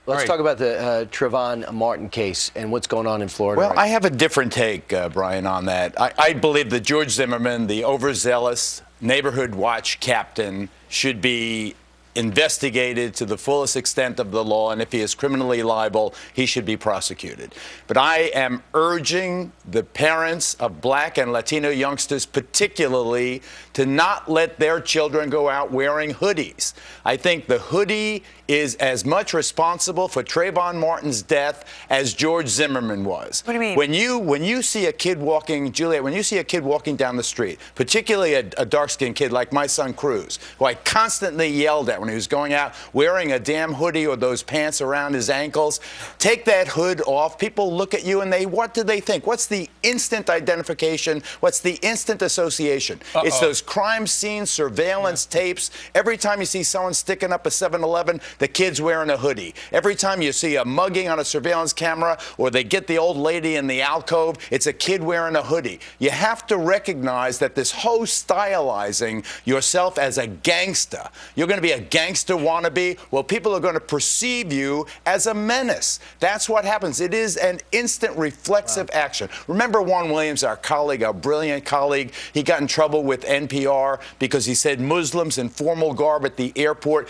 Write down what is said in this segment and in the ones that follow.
Let's Right. talk about the Trayvon Martin case and what's going on in Florida. Well, right I have a different take, Brian, on that. I believe that George Zimmerman, the overzealous neighborhood watch captain, should be investigated to the fullest extent of the law, and if he is criminally liable, he should be prosecuted. But I am urging the parents of Black and Latino youngsters particularly to not let their children go out wearing hoodies. I think the hoodie is as much responsible for Trayvon Martin's death as George Zimmerman was. What do you mean? When you see a kid walking, Juliet, when you see a kid walking down the street, particularly a dark-skinned kid like my son Cruz, who I constantly yelled at when he was going out wearing a damn hoodie or those pants around his ankles, take that hood off. People look at you and what do they think? What's the instant identification? What's the instant association? It's those crime scene surveillance tapes. Every time you see someone sticking up a 7-Eleven, the kid's wearing a hoodie. Every time you see a mugging on a surveillance camera or they get the old lady in the alcove, it's a kid wearing a hoodie. You have to recognize that this whole stylizing yourself as a gangster, you're going to be a gangster wannabe, well, people are going to perceive you as a menace. That's what happens. It is an instant reflexive action. Remember Juan Williams, our colleague, our brilliant colleague, he got in trouble with NPR because he said Muslims in formal garb at the airport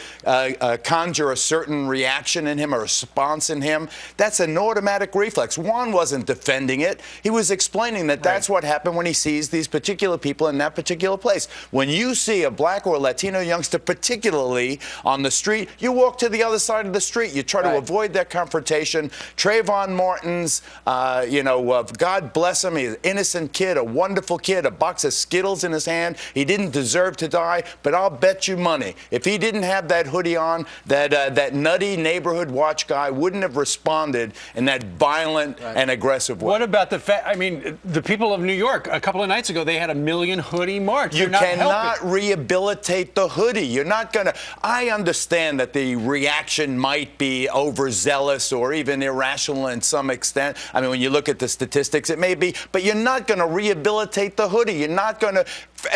conjure a certain reaction in him, a response in him. That's an automatic reflex. Juan wasn't defending it. He was explaining that that's what happened when he sees these particular people in that particular place. When you see a Black or Latino youngster, particularly on the street, you walk to the other side of the street. You try to avoid that confrontation. Trayvon Martin's, God bless him, he's an innocent kid, a wonderful kid, a box of Skittles in his hand. He didn't deserve to die, but I'll bet you money, if he didn't have that hoodie on, that nutty neighborhood watch guy wouldn't have responded in that violent and aggressive way. What about the fact, I mean, the people of New York, a couple of nights ago, they had 1 million hoodie march. You cannot rehabilitate the hoodie. You're not going to. I understand that the reaction might be overzealous or even irrational in some extent. I mean, when you look at the statistics, it may be, but you're not going to rehabilitate the hoodie. You're not going to.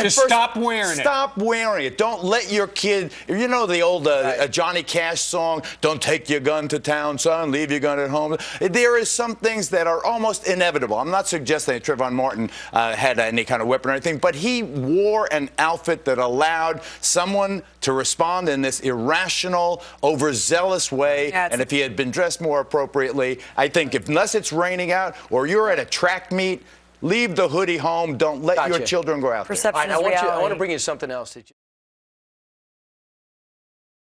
Just stop wearing it. Stop wearing it. Don't let your kid, you know the old Johnny Cash song, don't take your gun to town, son, leave your gun at home. There is some things that are almost inevitable. I'm not suggesting that Trayvon Martin had any kind of weapon or anything, but he wore an outfit that allowed someone to respond in this irrational, overzealous way. And if he had been dressed more appropriately, I think unless it's raining out or you're at a track meet, leave the hoodie home. Don't let your children go out there. Perception is I reality. want to bring you something else.